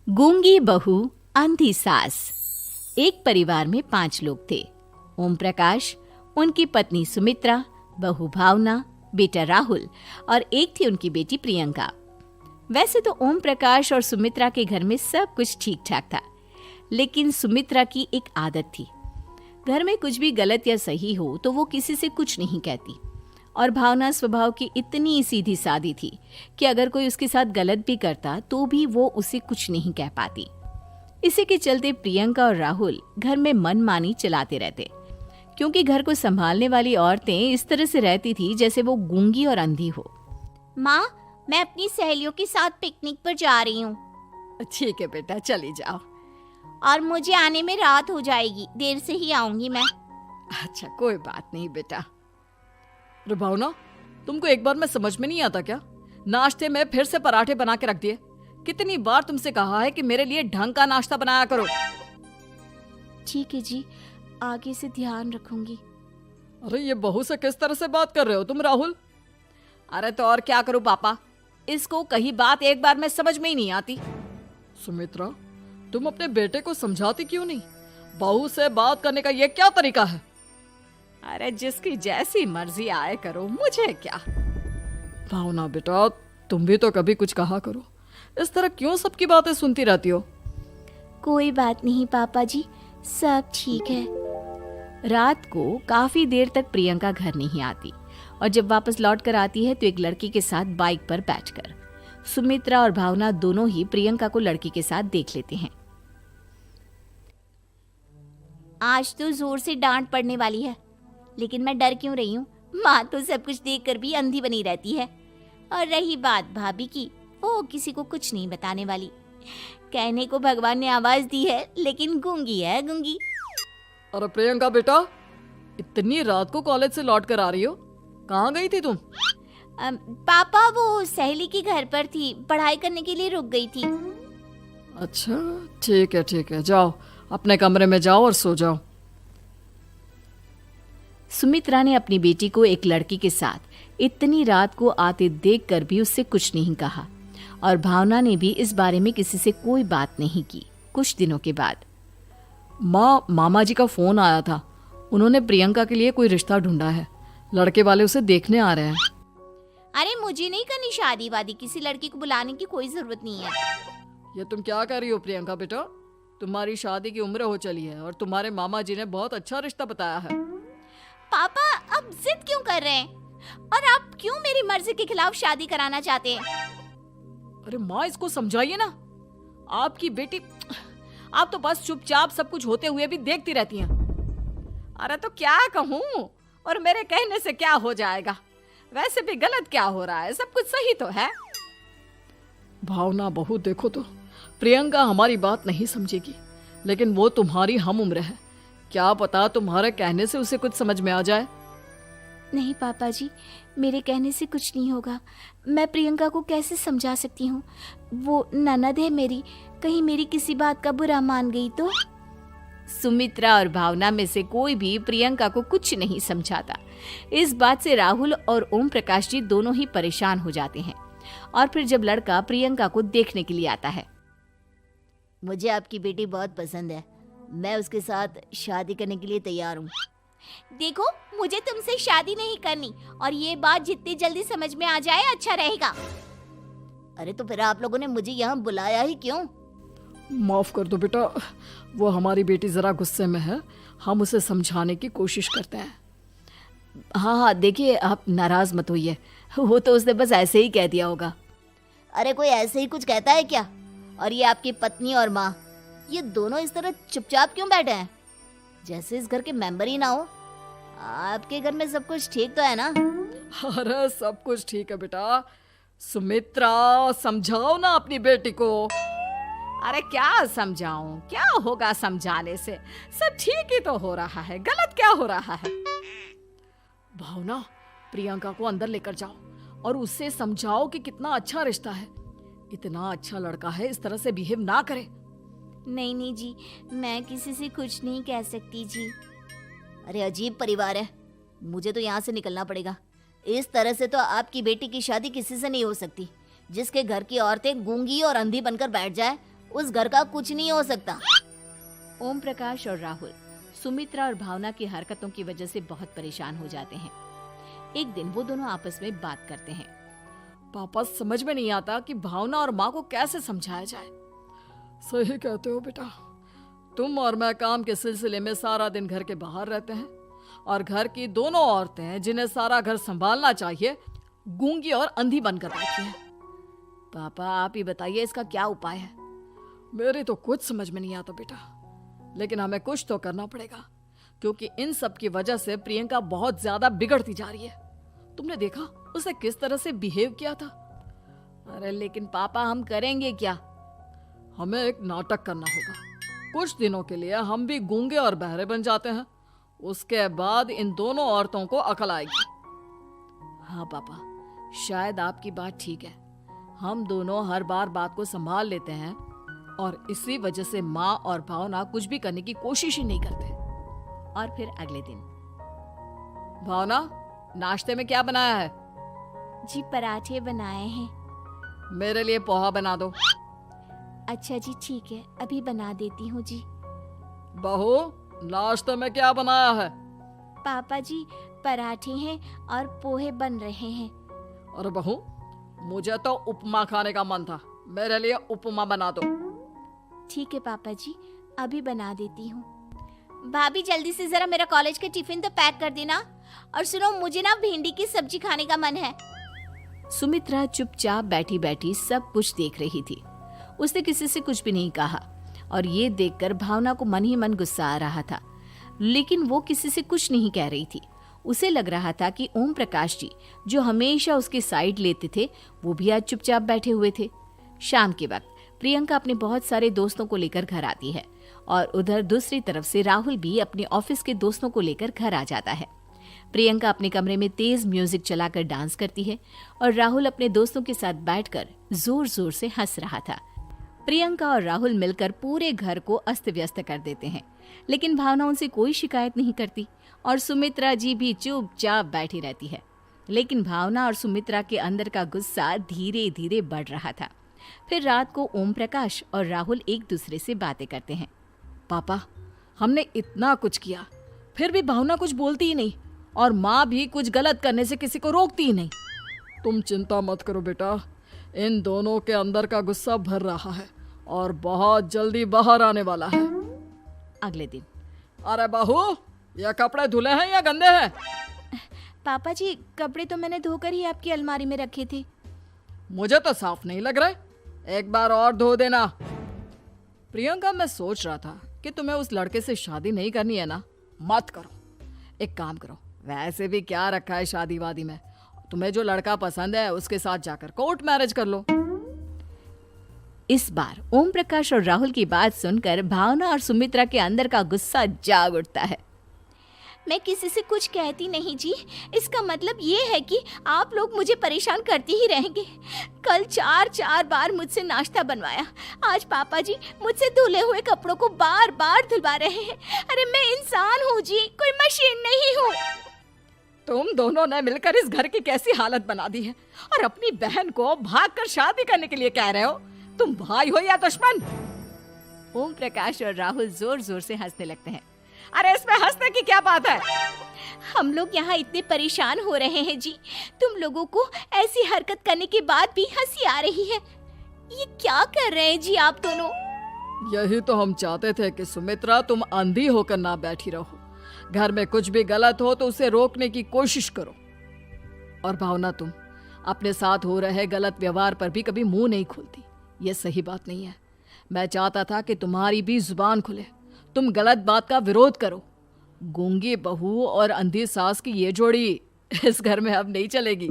गूंगी बहू अंधी सास। एक परिवार में 5 लोग थे। ओम प्रकाश, उनकी पत्नी सुमित्रा, बहू भावना, बेटा राहुल और एक थी उनकी बेटी प्रियंका। वैसे तो ओम प्रकाश और सुमित्रा के घर में सब कुछ ठीक ठाक था, लेकिन सुमित्रा की एक आदत थी। घर में कुछ भी गलत या सही हो तो वो किसी से कुछ नहीं कहती, और भावना स्वभाव की इतनी सीधी सादी थी कि अगर कोई उसके साथ गलत भी करता तो भी वो उसे कुछ नहीं कह पाती। इसी के चलते प्रियंका और राहुल घर में मनमानी चलाते रहते, क्योंकि घर को संभालने वाली औरतें इस तरह से रहती थी जैसे वो गूंगी और अंधी हो। माँ, मैं अपनी सहेलियों के साथ पिकनिक पर जा रही हूँ। ठीक है बेटा, चली जाओ। और मुझे आने में रात हो जाएगी, देर से ही आऊंगी मैं। अच्छा, कोई बात नहीं बेटा। अरे भावना, तुमको एक बार में समझ में नहीं आता क्या? नाश्ते में फिर से पराठे बना के रख दिए। कितनी बार तुमसे कहा है कि मेरे लिए ढंग का नाश्ता बनाया करो। ठीक है जी, आगे से ध्यान रखूंगी। अरे ये बहू से किस तरह से बात कर रहे हो तुम राहुल? अरे तो और क्या करूं पापा, इसको कही बात एक बार में समझ में ही नहीं आती। सुमित्रा, तुम अपने बेटे को समझाती क्यों नहीं? बहू से बात करने का ये क्या तरीका है? अरे जिसकी जैसी मर्जी आए करो, मुझे क्या। भावना बेटा, तुम भी तो कभी कुछ कहा करो। इस तरह क्यों सबकी बातें सुनती रहती हो? कोई बात नहीं पापा जी, सब ठीक है। रात को काफी देर तक प्रियंका घर नहीं आती, और जब वापस लौट कर आती है तो एक लड़की के साथ बाइक पर बैठकर। सुमित्रा और भावना दोनों ही प्रियंका को लड़की के साथ देख लेते हैं। आज तो जोर से डांट पड़ने वाली है, लेकिन मैं डर क्यों रही हूँ? माँ तो सब कुछ देखकर भी अंधी बनी रहती है। और रही बात भाभी की, वो किसी को कुछ नहीं बताने वाली। कहने को भगवान ने आवाज दी है, लेकिन गूंगी है गूंगी। अरे प्रियंका बेटा, इतनी रात को कॉलेज से लौट कर आ रही हो? कहाँ गई थी तुम? पापा, वो सहेली के घर पर थी, पढ़ाई करने के लिए रुक गई थी। अच्छा, ठीक है, जाओ अपने कमरे में जाओ और सो जाओ। सुमित्रा ने अपनी बेटी को एक लड़की के साथ इतनी रात को आते देखकर भी उससे कुछ नहीं कहा, और भावना ने भी इस बारे में किसी से कोई बात नहीं की। कुछ दिनों के बाद मामा जी का फोन आया था। उन्होंने प्रियंका के लिए कोई रिश्ता ढूंढा है। लड़के वाले उसे देखने आ रहे हैं। अरे मुझे नहीं करनी शादी वादी, किसी लड़की को बुलाने की कोई जरूरत नहीं है। ये तुम क्या कर रही हो प्रियंका बेटा? तुम्हारी शादी की उम्र हो चली है और तुम्हारे मामा जी ने बहुत अच्छा रिश्ता बताया है। पापा, अब जिद क्यों कर रहे हैं? और आप क्यों मेरी मर्जी के खिलाफ शादी कराना चाहते हैं? अरे माँ, इसको समझाइए ना। आपकी बेटी, आप तो बस चुपचाप सब कुछ होते हुए भी देखती रहती हैं। अरे तो क्या कहूँ, और मेरे कहने से क्या हो जाएगा? वैसे भी गलत क्या हो रहा है, सब कुछ सही तो है। भावना बहू, देखो तो प्रियंका हमारी बात नहीं समझेगी, लेकिन वो तुम्हारी हम उम्र है। क्या पता तुम्हारे कहने से उसे कुछ समझ में आ जाए। नहीं पापा जी, मेरे कहने से कुछ नहीं होगा। मैं प्रियंका को कैसे समझा सकती हूँ? वो ननद है मेरी, कहीं मेरी किसी बात का बुरा मान गई तो? सुमित्रा और भावना में से कोई भी प्रियंका को कुछ नहीं समझाता। इस बात से राहुल और ओम प्रकाश जी दोनों ही परेशान हो जाते हैं। और फिर जब लड़का प्रियंका को देखने के लिए आता है, मुझे आपकी बेटी बहुत पसंद है, मैं उसके साथ शादी करने के लिए तैयार हूँ। देखो, मुझे तुमसे शादी नहीं करनी, और ये बात जितनी जल्दी समझ में आ जाए अच्छा रहेगा। अरे तो फिर आप लोगों ने मुझे यहाँ बुलाया ही क्यों? माफ कर दो बेटा, वो हमारी बेटी जरा गुस्से में है। हम उसे समझाने की कोशिश करते हैं। हाँ, देखिए आप नाराज मत होइए, वो तो उसने बस ऐसे ही कह दिया होगा। अरे कोई ऐसे ही कुछ कहता है क्या? और ये आपकी पत्नी और माँ, ये दोनों इस तरह चुपचाप क्यों बैठे हैं, जैसे इस घर के मेंबर ही ना हो? आपके घर में सब कुछ ठीक तो है ना? अरे सब कुछ ठीक है बेटा। सुमित्रा, समझाओ ना अपनी बेटी को। अरे क्या समझाऊं, क्या होगा समझाने से? सब ठीक ही तो हो रहा है, गलत क्या हो रहा है? भावना, प्रियंका को अंदर लेकर जाओ और उससे समझाओ कि कितना अच्छा रिश्ता है। इतना अच्छा लड़का है, इस तरह से बिहेव ना करे। नहीं जी, मैं किसी से कुछ नहीं कह सकती जी। अरे अजीब परिवार है, मुझे तो यहाँ से निकलना पड़ेगा। इस तरह से तो आपकी बेटी की शादी किसी से नहीं हो सकती। जिसके घर की औरतें गूंगी और अंधी बनकर बैठ जाए, उस घर का कुछ नहीं हो सकता। ओम प्रकाश और राहुल सुमित्रा और भावना की हरकतों की वजह से बहुत परेशान हो जाते हैं। एक दिन वो दोनों आपस में बात करते हैं। पापा, समझ में नहीं आता कि भावना और माँ को कैसे समझाया जाए। सही कहते हो बेटा, तुम और मैं काम के सिलसिले में सारा दिन घर के बाहर रहते हैं और घर की दोनों औरतें जिन्हें सारा घर संभालना चाहिए गूंगी और अंधी बनकर बैठी हैं। पापा आप ही बताइए इसका क्या उपाय है। मेरी तो कुछ समझ में नहीं आता बेटा, लेकिन हमें कुछ तो करना पड़ेगा क्योंकि इन सब की वजह से प्रियंका बहुत ज्यादा बिगड़ती जा रही है। तुमने देखा उसे किस तरह से बिहेव किया था। अरे लेकिन पापा हम करेंगे क्या? हमें एक नाटक करना होगा। कुछ दिनों के लिए हम भी गूंगे और बहरे बन जाते हैं, उसके बाद इन दोनों औरतों को अकल आएगी। हाँ पापा, शायद आपकी बात ठीक है। हम दोनों हर बार बात को संभाल लेते हैं और इसी वजह से माँ और भावना कुछ भी करने की कोशिश ही नहीं करते। और फिर अगले दिन, भावना, नाश्ते में क्या बनाया है? जी पराठे बनाए हैं। मेरे लिए पोहा बना दो। अच्छा जी ठीक है, अभी बना देती हूँ जी। बहू, नाश्ते में क्या बनाया है? पापा जी पराठे हैं और पोहे बन रहे हैं। अरे बहू, मुझे तो उपमा खाने का मन था, मेरे लिए उपमा बना दो। ठीक है पापा जी, अभी बना देती हूँ। भाभी जल्दी से जरा मेरा कॉलेज का टिफिन तो पैक कर देना। और सुनो, मुझे ना भिंडी की सब्जी खाने का मन है। सुमित्रा चुपचाप बैठी बैठी सब कुछ देख रही थी। उसने किसी से कुछ भी नहीं कहा और ये देखकर भावना को मन ही मन गुस्सा आ रहा था, लेकिन वो किसी से कुछ नहीं कह रही थी। उसे लग रहा था कि ओम प्रकाश जी जो हमेशा उसकी साइड लेते थे वो भी आज चुपचाप बैठे हुए थे। शाम के वक्त प्रियंका अपने बहुत सारे दोस्तों को लेकर घर आती है और उधर दूसरी तरफ से राहुल भी अपने ऑफिस के दोस्तों को लेकर घर आ जाता है। प्रियंका अपने कमरे में तेज म्यूजिक चलाकर डांस करती है और राहुल अपने दोस्तों के साथ बैठकर जोर जोर से हंस रहा था। प्रियंका और राहुल मिलकर पूरे घर को अस्त व्यस्त कर देते हैं, लेकिन भावना उनसे कोई शिकायत नहीं करती और सुमित्रा जी भी चुपचाप बैठी रहती है। लेकिन भावना और सुमित्रा के अंदर का गुस्सा धीरे धीरे बढ़ रहा था। फिर रात को ओम प्रकाश और राहुल एक दूसरे से बातें करते हैं। पापा, हमने इतना कुछ किया फिर भी भावना कुछ बोलती ही नहीं और माँ भी कुछ गलत करने से किसी को रोकती ही नहीं। तुम चिंता मत करो बेटा, इन दोनों के अंदर का गुस्सा भर रहा है और बहुत जल्दी बाहर आने वाला है। अगले दिन, अरे बहू, ये कपड़े धुले हैं या गंदे हैं? पापा जी कपड़े तो मैंने धोकर ही आपकी अलमारी में रखे थे। मुझे तो साफ नहीं लग रहे, एक बार और धो देना। प्रियंका, मैं सोच रहा था कि तुम्हें उस लड़के से शादी नहीं करनी है ना, मत करो। एक काम करो, वैसे भी क्या रखा है शादी वादी में, तुम्हें जो लड़का पसंद है उसके साथ जाकर कोर्ट मैरिज कर लो। इस बार ओम प्रकाश और राहुल की बात सुनकर भावना और सुमित्रा के अंदर का गुस्सा जाग उठता है। मैं किसी से कुछ कहती नहीं जी, इसका मतलब ये है कि आप लोग मुझे परेशान करते ही रहेंगे। कल 4 बार मुझसे नाश्ता बनवाया, आज पापा जी मुझसे धुले हुए कपड़ों को बार बार धुलवा रहे हैं। अरे मैं इंसान हूँ जी, कोई मशीन नहीं हूँ। तुम दोनों ने मिलकर इस घर की कैसी हालत बना दी है और अपनी बहन को भागकर शादी करने के लिए कह रहे हो। तुम भाई हो या दुश्मन? ओम प्रकाश और राहुल जोर जोर से हंसने लगते हैं। अरे इसमें हंसने की क्या बात है? हम लोग यहाँ इतने परेशान हो रहे हैं जी, तुम लोगों को ऐसी हरकत करने के बाद भी हंसी आ रही है। ये क्या कर रहे हैं जी आप दोनों? यही तो हम चाहते थे कि सुमित्रा तुम अंधी होकर ना बैठी रहो। घर में कुछ भी गलत हो तो उसे रोकने की कोशिश करो। और भावना, तुम अपने साथ हो रहे गलत व्यवहार पर भी कभी मुंह नहीं खोलती। ये सही बात नहीं है। मैं चाहता था कि तुम्हारी भी जुबान खुले, तुम गलत बात का विरोध करो। गूंगी बहू और अंधी सास की ये जोड़ी इस घर में अब नहीं चलेगी।